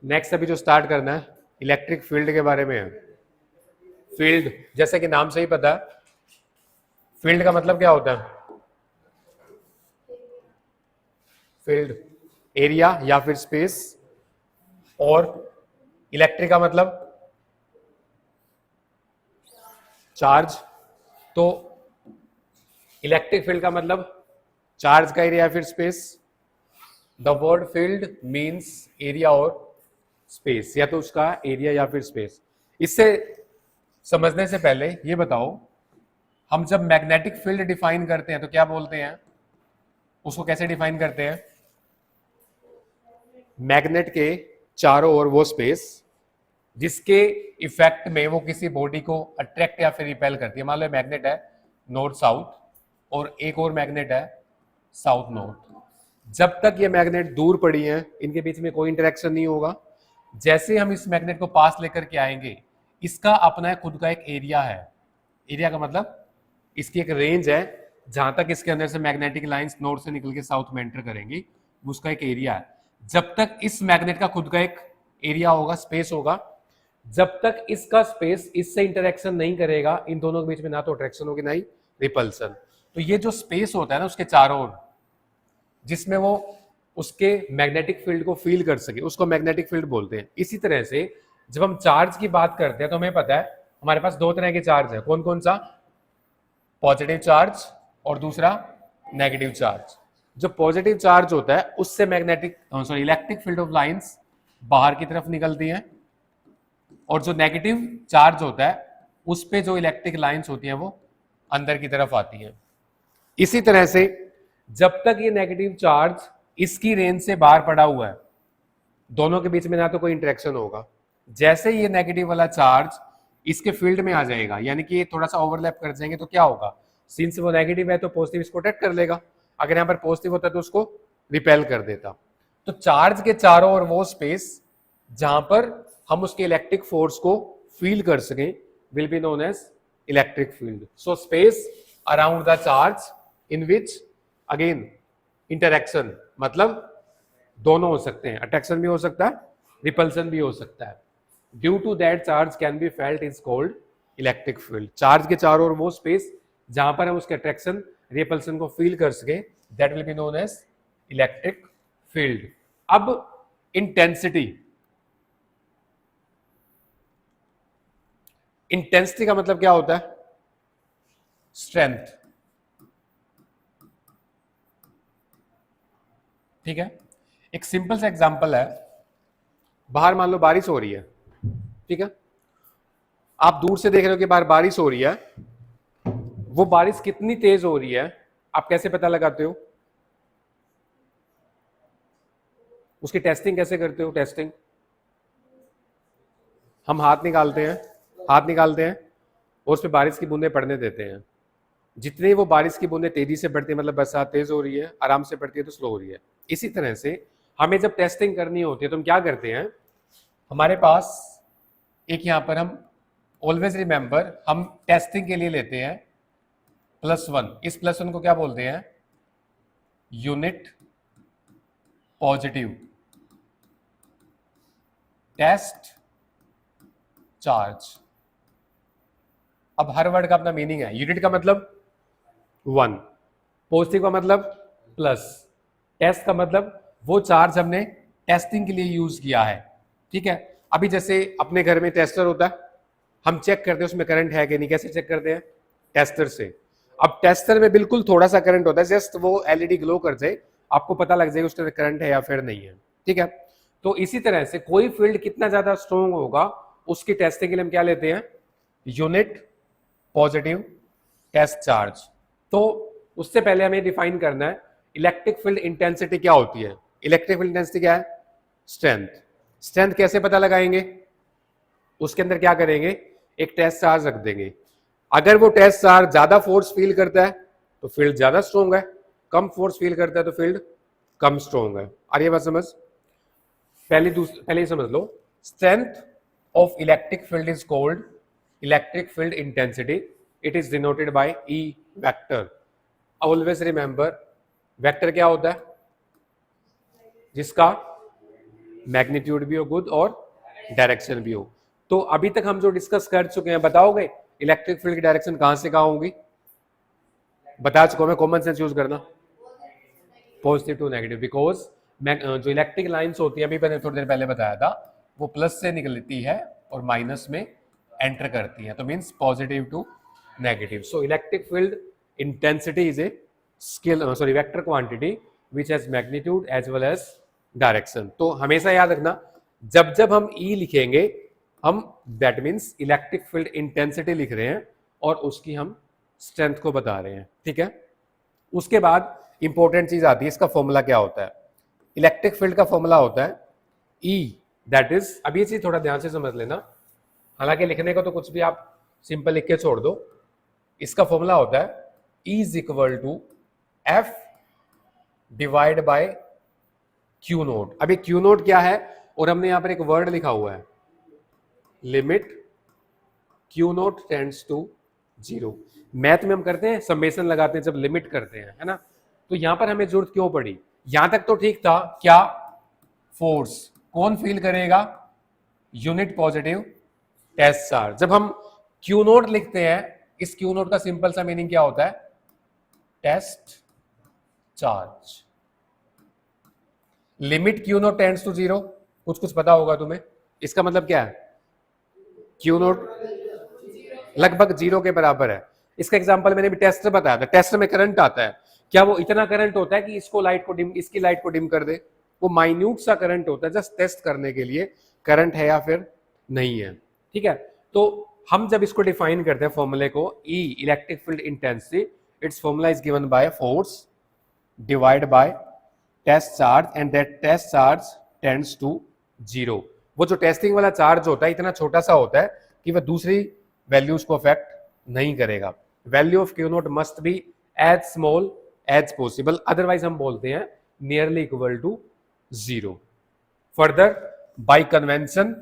Next अभी जो start करना है इलेक्ट्रिक फील्ड के बारे में है। फील्ड जैसे कि नाम से ही पता है, फील्ड का मतलब क्या होता है? फील्ड एरिया या फिर स्पेस, और इलेक्ट्रिक का मतलब चार्ज। तो इलेक्ट्रिक फील्ड का मतलब चार्ज का एरिया या फिर space. The word field means area और स्पेस, या तो उसका एरिया या फिर स्पेस। इससे समझने से पहले ये बताओ, हम जब मैग्नेटिक फील्ड डिफाइन करते हैं तो क्या बोलते हैं? उसको कैसे डिफाइन करते हैं? मैग्नेट के चारों ओर वो स्पेस जिसके इफेक्ट में वो किसी बॉडी को अट्रैक्ट या फिर रिपेल करती है। मान लो मैग्नेट है नॉर्थ साउथ और एक और मैग्नेट है साउथ नॉर्थ। जब तक ये मैग्नेट दूर पड़ी है इनके बीच में कोई इंटरेक्शन नहीं होगा। जैसे हम इस मैग्नेट को पास लेकर के आएंगे, इसका अपना खुद का एक एरिया है। एरिया का मतलब इसकी एक रेंज है जहां तक इसके अंदर से मैग्नेटिक लाइंस नॉर्थ से निकल के साउथ में एंटर करेंगी, उसका एक एरिया है। जब तक इस मैग्नेट का खुद का एक एरिया होगा, स्पेस होगा, जब तक इसका स्पेस इससे इंटरेक्शन नहीं करेगा, इन दोनों के बीच में ना तो अट्रैक्शन होगी ना ही रिपल्सन। तो ये जो स्पेस होता है ना उसके चारों ओर, जिसमें वो उसके मैग्नेटिक फील्ड को फील कर सके, उसको मैग्नेटिक फील्ड बोलते हैं। इसी तरह से जब हम चार्ज की बात करते हैं तो हमें पता है हमारे पास दो तरह के चार्ज है। कौन कौन सा? पॉजिटिव चार्ज और दूसरा नेगेटिव चार्ज। जो पॉजिटिव चार्ज होता है उससे magnetic sorry electric field of lines बाहर की तरफ निकलती हैं, और जो नेगेटिव चार्ज होता है उस पे जो इलेक्ट्रिक लाइंस होती हैं वो अंदर की तरफ आती हैं। इसी तरह से जब तक ये नेगेटिव चार्ज इसकी रेंज से बाहर पड़ा हुआ है, दोनों के बीच में ना तो कोई इंटरेक्शन होगा। जैसे ये नेगेटिव वाला चार्ज इसके फील्ड में आ जाएगा, यानी कि ये थोड़ा सा ओवरलैप कर जाएंगे, तो क्या होगा? सिंस वो नेगेटिव है तो पॉजिटिव इसको अट्रैक्ट कर लेगा, अगर यहाँ पर पॉजिटिव होता तो उसको रिपेल कर देता। तो चार्ज के चारों ओर वो स्पेस जहां पर हम उसके इलेक्ट्रिक फोर्स को फील कर सकें will be known as electric field. So space around the charge in which again interaction, मतलब दोनों हो सकते हैं, अट्रैक्शन भी हो सकता है, रिपल्सन भी हो सकता है। Due to that charge can be felt is called electric field. Charge के चारों ओर वो स्पेस जहां पर हम उसके अट्रैक्शन रिपल्सन को फील कर सके, that will be known as electric field. अब इंटेंसिटी, इंटेंसिटी का मतलब क्या होता है? स्ट्रेंथ। ठीक है, एक सिंपल सा एग्जांपल है। बाहर मान लो बारिश हो रही है, ठीक है, आप दूर से देख रहे हो कि बाहर बारिश हो रही है। वो बारिश कितनी तेज हो रही है आप कैसे पता लगाते हो? उसकी टेस्टिंग कैसे करते हो? टेस्टिंग हम हाथ निकालते हैं, हाथ निकालते हैं और उस पर बारिश की बूंदें पड़ने देते हैं। जितनी वो बारिश की बूंदें तेजी से पड़ती है, मतलब बरसात तेज हो रही है, आराम से पड़ती है तो स्लो हो रही है। इसी तरह से हमें जब टेस्टिंग करनी होती है तो हम क्या करते हैं? हमारे पास एक यहां पर हम ऑलवेज रिमेंबर, हम टेस्टिंग के लिए लेते हैं +1। इस +1 को क्या बोलते हैं? Unit positive test charge. अब हर वर्ड का अपना मीनिंग है। यूनिट का मतलब 1, पॉजिटिव का मतलब प्लस, टेस्ट का मतलब वो चार्ज हमने टेस्टिंग के लिए यूज किया है। ठीक है, अभी जैसे अपने घर में टेस्टर होता है, हम चेक करते हैं उसमें करंट है कि नहीं। कैसे चेक करते हैं? टेस्टर से। अब टेस्टर में बिल्कुल थोड़ा सा करंट होता है, जस्ट वो एलईडी ग्लो कर जाए, आपको पता लग जाएगा उसमें करंट है या फिर नहीं है। ठीक है, तो इसी तरह से कोई फील्ड कितना ज्यादा स्ट्रॉन्ग होगा उसकी टेस्टिंग के लिए हम क्या लेते हैं? Unit positive test charge. तो उससे पहले हमें डिफाइन करना है इलेक्ट्रिक फील्ड इंटेंसिटी क्या होती है। इलेक्ट्रिक फील्ड इंटेंसिटी क्या है? स्ट्रेंथ। स्ट्रेंथ कैसे पता लगाएंगे? उसके अंदर क्या करेंगे? एक टेस्ट चार्ज रख देंगे। अगर वो टेस्ट चार्ज ज्यादा फोर्स फील करता है तो फील्ड ज्यादा स्ट्रॉन्ग है, कम फोर्स फील करता है तो फील्ड कम स्ट्रॉन्ग है। आ रही है बात समझ? पहले ही समझ लो, strength of electric field is called electric field intensity. It is denoted by E vector. Always remember, vector क्या होता है? जिसका मैग्नीट्यूड भी हो गुड और डायरेक्शन भी हो। तो अभी तक हम जो डिस्कस कर चुके हैं, बताओगे इलेक्ट्रिक फील्ड की डायरेक्शन कहां से कहां होगी? बता चुका मैं, कॉमन सेंस यूज करना, पॉजिटिव टू नेगेटिव, बिकॉज जो इलेक्ट्रिक लाइंस होती है, अभी मैंने थोड़ी देर पहले बताया था, वो प्लस से निकलती है और माइनस में एंटर करती है, तो means positive to negative. So electric field intensity is a scale sorry vector quantity which has magnitude as well as direction. तो हमेशा याद रखना, जब जब हम ई लिखेंगे हम that means electric field intensity लिख रहे हैं और उसकी हम स्ट्रेंथ को बता रहे हैं, ठीक है। उसके बाद इंपॉर्टेंट चीज आती है, इसका फॉर्मूला क्या होता है? इलेक्ट्रिक फील्ड का फॉर्मूला होता है ई, दैट इज, अब ये चीज थोड़ा ध्यान से समझ लेना, हालांकि लिखने को तो कुछ भी आप सिंपल लिख के छोड़ दो। इसका फॉर्मूला होता है E is equal to F divide by Q naught. अभी क्यू नोट क्या है, और हमने यहां पर एक वर्ड लिखा हुआ है, limit Q naught tends to 0। Math में हम करते हैं समेशन लगाते हैं जब लिमिट करते हैं, है ना। तो यहां पर हमें जरूरत क्यों पड़ी? यहां तक तो ठीक था, क्या फोर्स कौन फील करेगा? Unit positive test charge. जब हम क्यू नोट लिखते हैं, इस क्यू नोट का सिंपल सा मीनिंग क्या होता है? Test charge. Limit Q naught tends to 0, कुछ पता होगा तुम्हें, इसका मतलब क्या है? क्यू नोट लगभग 0 के बराबर है। इसका एग्जांपल मैंने भी टेस्ट में बताया था, टेस्ट में करंट आता है, क्या वो इतना करंट होता है कि इसको लाइट को डिम, इसकी लाइट को डिम कर दे? वो माइन्यूट सा करंट होता है, जस्ट टेस्ट करने के लिए करंट है या फिर नहीं है, ठीक है। तो हम जब इसको डिफाइन करते हैं फॉर्मूले को, E electric field intensity, it's formula is given by force divide by test charge and that test charge tends to 0। वो जो टेस्टिंग वाला चार्ज होता है इतना छोटा सा होता है कि वह दूसरी वैल्यूज को अफेक्ट नहीं करेगा। Value of Q naught must be as small as possible, otherwise हम बोलते हैं nearly equal to 0। Further by convention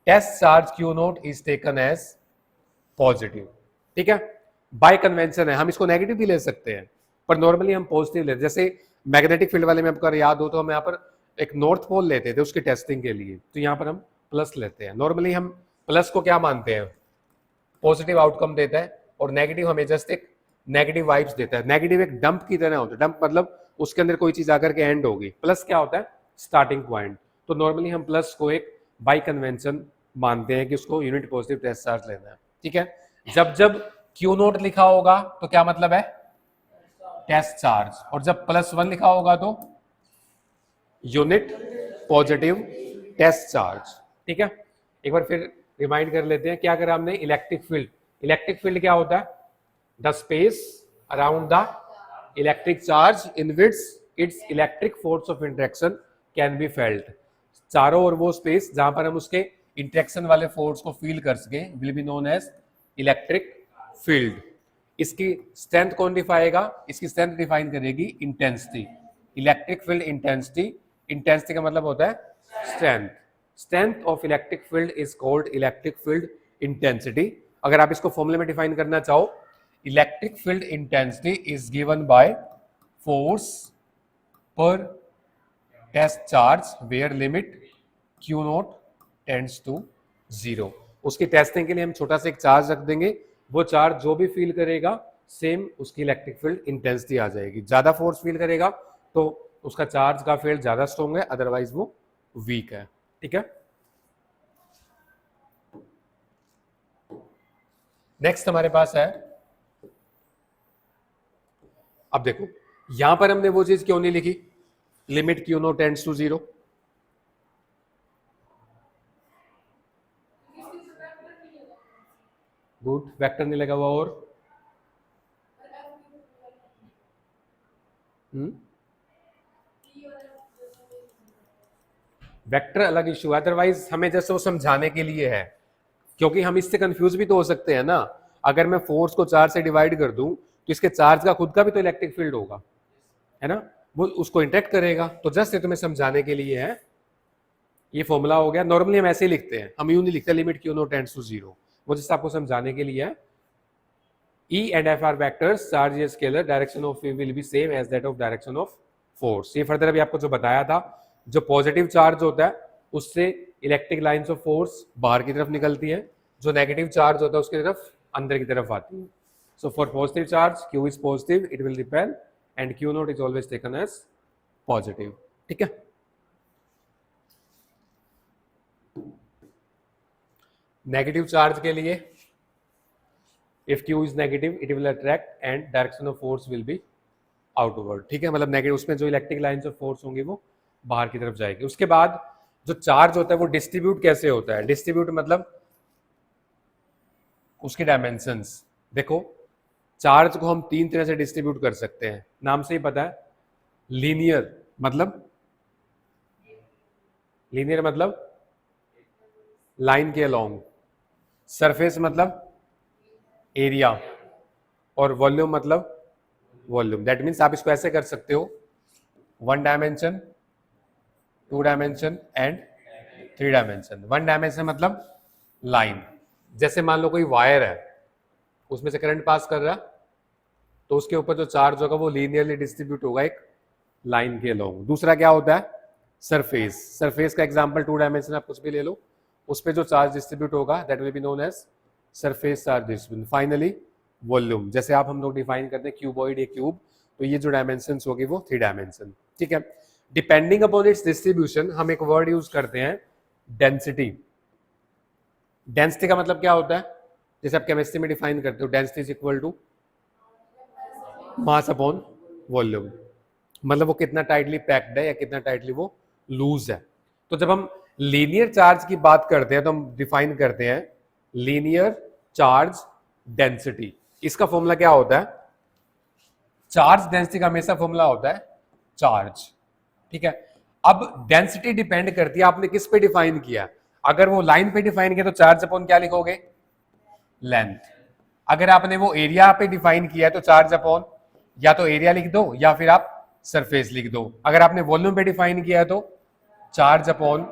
test charge Q naught is taken as positive, ठीक है। बाय कन्वेंशन है, हम इसको नेगेटिव भी ले सकते हैं, पर नॉर्मली हम पॉजिटिव लेते हैं। जैसे मैग्नेटिक फील्ड वाले में आपको याद हो तो हम यहाँ पर एक नॉर्थ पोल लेते थे उसकी टेस्टिंग के लिए, तो यहाँ पर हम प्लस लेते हैं। नॉर्मली हम प्लस को क्या मानते हैं? पॉजिटिव आउटकम देता है, और नेगेटिव हमें जस्ट एक नेगेटिव वाइब्स देता है। नेगेटिव एक डंप की तरह होता है, डंप मतलब उसके अंदर कोई चीज आकर के एंड होगी। प्लस क्या होता है? Starting point. तो नॉर्मली हम प्लस को एक बाय कन्वेंशन मानते हैं कि उसको यूनिट पॉजिटिव टेस्ट चार्ज लेना है, ठीक है। जब जब क्यू नोट लिखा होगा तो क्या मतलब है? टेस्ट चार्ज, और जब +1 लिखा होगा तो यूनिट पॉजिटिव टेस्ट चार्ज, ठीक है। एक बार फिर रिमाइंड कर लेते हैं, क्या करा हमने? Electric field. इलेक्ट्रिक फील्ड क्या होता है? The space around the electric charge in which it's electric force of interaction can be felt. चारों ओर वो स्पेस जहां पर हम उसके इंटरेक्शन वाले फोर्स को फील कर सके will be known as electric field. इसकी स्ट्रेंथ कौन डिफाएगा? इसकी स्ट्रेंथ डिफाइन करेगी intensity, electric field intensity. Intensity का मतलब होता है strength. Strength of electric field is called electric field intensity. अगर आप इसको फॉर्मूले में डिफाइन करना चाहो, electric field intensity is given by force per test charge where limit Q naught tends to 0। उसकी टेस्टिंग के लिए हम छोटा सा एक चार्ज रख देंगे, वो चार्ज जो भी फील करेगा सेम उसकी इलेक्ट्रिक फील्ड इंटेंसिटी आ जाएगी। ज्यादा फोर्स फील करेगा तो उसका चार्ज का फील्ड ज्यादा स्ट्रॉन्ग है, अदरवाइज वो वीक है, ठीक है। नेक्स्ट हमारे पास है, अब देखो यहां पर हमने वो चीज क्यों नहीं लिखी, limit Q naught tends to 0। Good, vector नहीं लगा हुआ, और वेक्टर अलग इशू है, अदरवाइज हमें जैसे वो समझाने के लिए है, क्योंकि हम इससे कंफ्यूज भी तो हो सकते हैं ना। अगर मैं फोर्स को 4 से डिवाइड कर दूं तो इसके चार्ज का खुद का भी तो इलेक्ट्रिक फील्ड होगा, है ना, वो उसको इंटरेक्ट करेगा। तो जस्ट ये तुम्हें समझाने के लिए है, ये फॉर्मूला हो गया। नॉर्मली हम ऐसे ही लिखते हैं, हम यूं नहीं लिखते limit Q naught tends to 0, वो जस्ट आपको समझाने के लिए है। E and F are vectors, charge is scalar, direction of wave will be same as that of direction of force। ये फर्दर अभी आपको जो बताया था, जो पॉजिटिव चार्ज होता है उससे इलेक्ट्रिक लाइंस ऑफ फोर्स बाहर की तरफ निकलती है, जो नेगेटिव चार्ज होता है उसकी तरफ अंदर की तरफ आती है. So for positive charge Q is positive, it will repel, and Q naught is always taken as positive. ठीक है. नेगेटिव चार्ज के लिए if Q is negative it will attract and direction of force will be outward. ठीक है, मतलब negative उसमें जो electric lines of force होंगी वो बाहर की तरफ जाएगी. उसके बाद जो चार्ज होता है वो डिस्ट्रीब्यूट कैसे होता है? डिस्ट्रीब्यूट मतलब उसके डायमेंशंस. देखो, चार्ज को हम तीन तरह से डिस्ट्रीब्यूट कर सकते हैं, नाम से ही पता है. लीनियर मतलब लाइन के अलोंग, सरफेस मतलब एरिया, और वॉल्यूम मतलब वॉल्यूम. दैट मीन्स आप इसको ऐसे कर सकते हो, 1 dimension, 2 dimension and 3 dimension. 1 dimension मतलब लाइन. जैसे मान लो कोई वायर है, उसमें से करंट पास कर रहा, तो उसके ऊपर जो चार्ज होगा वो लीनियरली डिस्ट्रीब्यूट होगा एक लाइन के अलोंग. दूसरा क्या होता है? सरफेस. सरफेस का एग्जांपल 2 डायमेंशन आप कुछ भी ले लो, उस पर जो चार्ज डिस्ट्रीब्यूट होगा that will be known as surface charge distribution. Finally volume, जैसे आप हम लोग डिफाइन करते हैं क्यूबॉइड या क्यूब, तो ये जो डायमेंशंस होगी वो 3 डायमेंशन. ठीक है. डिपेंडिंग अपॉन इट्स डिस्ट्रीब्यूशन हम एक वर्ड यूज करते हैं, डेंसिटी. डेंसिटी का मतलब क्या होता है? जैसे आप केमिस्ट्री में डिफाइन करते हो, density is equal to mass upon volume. मतलब वो कितना टाइटली पैक्ड है या कितना टाइटली वो लूज है. तो जब हम लीनियर चार्ज की बात करते हैं तो हम डिफाइन करते हैं लीनियर चार्ज डेंसिटी. इसका फॉर्मूला क्या होता है? चार्ज डेंसिटी का हमेशा फॉर्मूला होता है चार्ज. ठीक है. अब डेंसिटी डिपेंड करती है आपने किस पे डिफाइन किया. अगर वो लाइन पे डिफाइन किया तो चार्ज अपॉन क्या लिखोगे? लेंथ. अगर आपने वो एरिया पे डिफाइन किया तो चार्ज अपॉन या तो एरिया लिख दो या फिर आप सरफेस लिख दो. अगर आपने वॉल्यूम पे डिफाइन किया है तो चार्ज अपॉन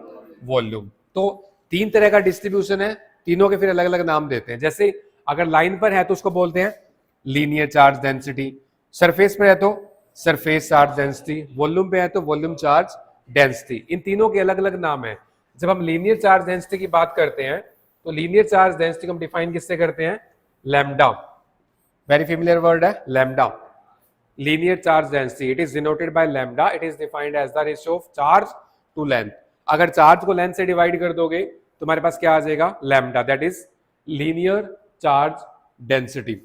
वॉल्यूम. तो 3 तरह का डिस्ट्रीब्यूशन है, तीनों के फिर अलग अलग नाम देते हैं. जैसे अगर लाइन पर है तो उसको बोलते हैं लीनियर चार्ज डेंसिटी, सरफेस पर है तो सरफेस चार्ज डेंसिटी, वॉल्यूम पे है तो वॉल्यूम चार्ज डेंसिटी. इन तीनों के अलग अलग नाम है. जब हम लीनियर चार्ज डेंसिटी की बात करते हैं तो लीनियर चार्ज डेंसिटी को हम डिफाइन किससे करते हैं? लैम्डा. वेरी फेमिलियर वर्ड है lambda. Linear charge density, it is denoted by lambda. It is defined as the ratio of charge to length. अगर चार्ज को लेंथ से डिवाइड कर दोगे तो हमारे पास क्या आ जाएगा? Lambda. That is linear charge density.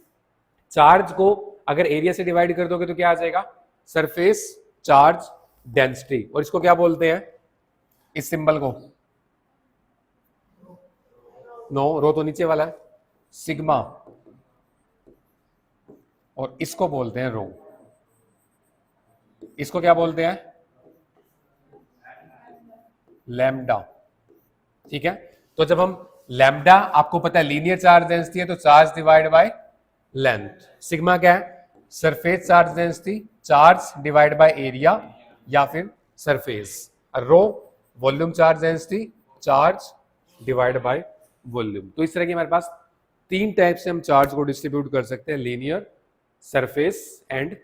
Charge को अगर एरिया से डिवाइड कर दोगे तो क्या आ जाएगा? Surface charge density. और इसको क्या बोलते हैं? इस सिंबल को नो, रो तो नीचे वाला है, सिग्मा, और इसको बोलते हैं रो. इसको क्या बोलते हैं? लैम्डा. ठीक है. तो जब हम लैम्डा, आपको पता है लीनियर चार्ज डेंसिटी है तो charge divide by length. Sigma क्या है? Surface charge density, charge divide by area या फिर surface. Rho volume charge density, charge divide by volume. तो इस तरह की हमारे पास 3 टाइप से हम चार्ज को डिस्ट्रीब्यूट कर सकते हैं, linear, surface and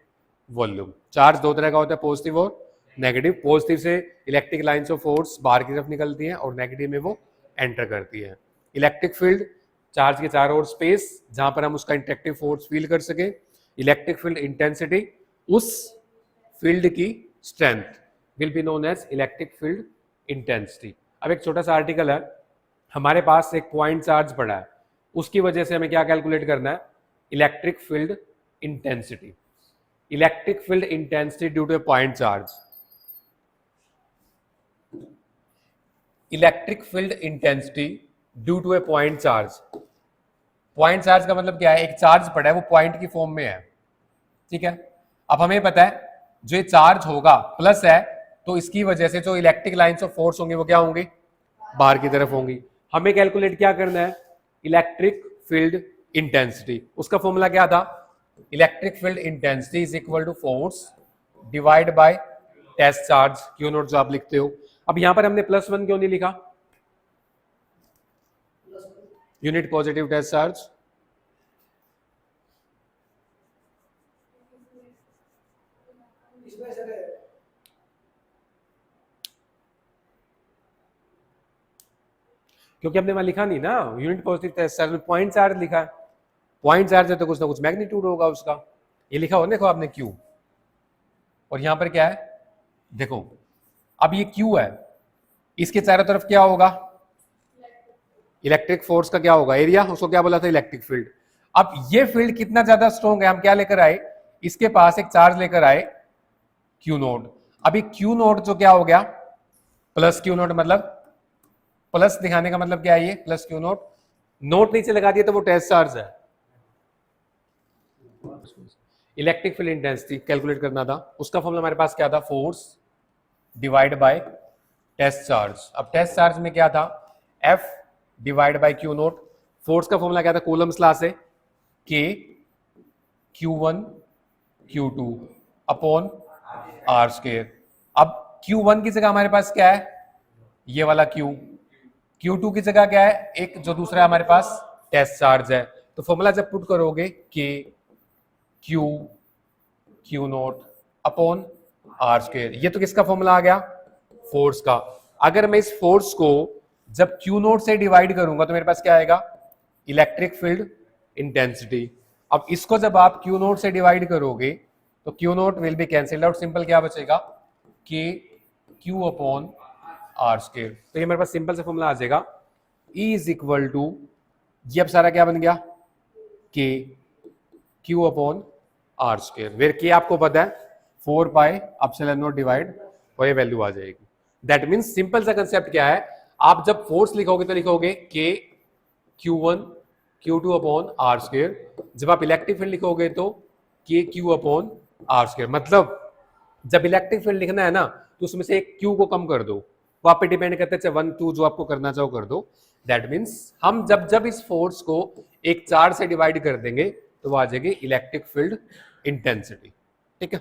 volume. Charge 2 तरह का होता है, पॉजिटिव और नेगेटिव. पॉजिटिव से इलेक्ट्रिक लाइंस ऑफ फोर्स बाहर की तरफ निकलती हैं और नेगेटिव में वो एंटर करती है. इलेक्ट्रिक फील्ड, चार्ज के चारों ओर स्पेस जहां पर हम उसका इंटरेक्टिव फोर्स फील कर सके. इलेक्ट्रिक फील्ड इंटेंसिटी, उस फील्ड की strength will be known as electric field intensity. अब एक छोटा सा आर्टिकल है, हमारे पास एक पॉइंट चार्ज पड़ा है, उसकी वजह से हमें क्या कैलकुलेट करना है? Electric field intensity. Electric field intensity due to a point charge. Electric field intensity due to a point charge. Point charge का मतलब क्या है? एक चार्ज पड़ा है, वो पॉइंट की फॉर्म में है. ठीक है. अब हमें पता है जो ये चार्ज होगा प्लस है, तो इसकी वजह से जो इलेक्ट्रिक लाइंस ऑफ फोर्स होंगी वो क्या होंगी? बाहर की तरफ होंगी. हमें कैलकुलेट क्या करना है? Electric field intensity. उसका फॉर्मूला क्या था? Electric field intensity is equal to force divide by test charge, Q naught जो आप लिखते हो. अब यहां पर हमने +1 क्यों नहीं लिखा? Unit positive test charge. क्योंकि हमने वहां लिखा नहीं ना यूनिट पॉजिटिव टेस्ट चार्ज में पॉइंट चार्ज लिखा है, पॉइंट चार्ज है तो कुछ ना कुछ मैग्नीट्यूड होगा उसका, ये लिखा हो देखो आपने Q, और यहां पर क्या है देखो, अब ये Q है, इसके चारों तरफ क्या होगा, इलेक्ट्रिक फोर्स का क्या होगा, एरिया, उसको क्या बोला था, इलेक्ट्रिक फील्ड। अब ये फील्ड कितना ज्यादा स्ट्रॉन्ग है, हम क्या लेकर आए, इसके पास एक चार्ज लेकर आए Q नोट। अभी Q नोट जो क्या हो गया प्लस Q नोट, मतलब प्लस दिखाने का मतलब क्या है, ये प्लस Q नोट, नोट नीचे लगा दिया तो वो टेस्ट चार्ज है। इलेक्ट्रिक फील्ड इंटेंसिटी कैलकुलेट करना था, उसका फॉर्मूला हमारे पास क्या था, force divide by test charge. अब टेस्ट चार्ज में क्या था, F divide by Q naught, force का फॉर्मूला क्या था, कूलम्स लॉ से, K Q1 Q2 upon R square. अब Q1 की जगह हमारे पास क्या है, ये वाला Q, Q2 की जगह क्या है, एक जो दूसरा हमारे पास टेस्ट चार्ज है, तो फॉर्मूला जब पुट करोगे K Q naught upon R square, ये तो किसका फॉर्मूला आ गया, फोर्स का। अगर मैं इस फोर्स को जब Q नोट से डिवाइड करूंगा तो मेरे पास क्या आएगा, इलेक्ट्रिक फील्ड इंटेंसिटी। अब इसको जब आप Q नोट से डिवाइड करोगे तो Q note will be cancelled out, simple क्या बचेगा, K Q upon R square. तो ये मेरे पास सिंपल सा फॉर्मूला आ जाएगा, E इज इक्वल टू, ये अब सारा क्या बन गया, K Q upon R square, where K आपको पता है 4 पाई एप्सिलॉन नॉट डिवाइड, और ये वैल्यू आ जाएगी। दैट मींस सिंपल सा कंसेप्ट क्या है, आप जब फोर्स लिखोगे तो लिखोगे K Q1 Q2 upon R square, जब आप इलेक्ट्रिक फील्ड लिखोगे तो K Q upon R square. मतलब जब इलेक्ट्रिक फील्ड लिखना है ना तो उसमें से एक Q को कम कर दो, वो आप पे डिपेंड करता है, चाहे 1 2 जो आपको करना चाहो कर दो। दैट मीन्स हम जब जब इस फोर्स को एक चार्ज से डिवाइड कर देंगे तो वो आ जाएगी इलेक्ट्रिक फील्ड इंटेंसिटी, ठीक है।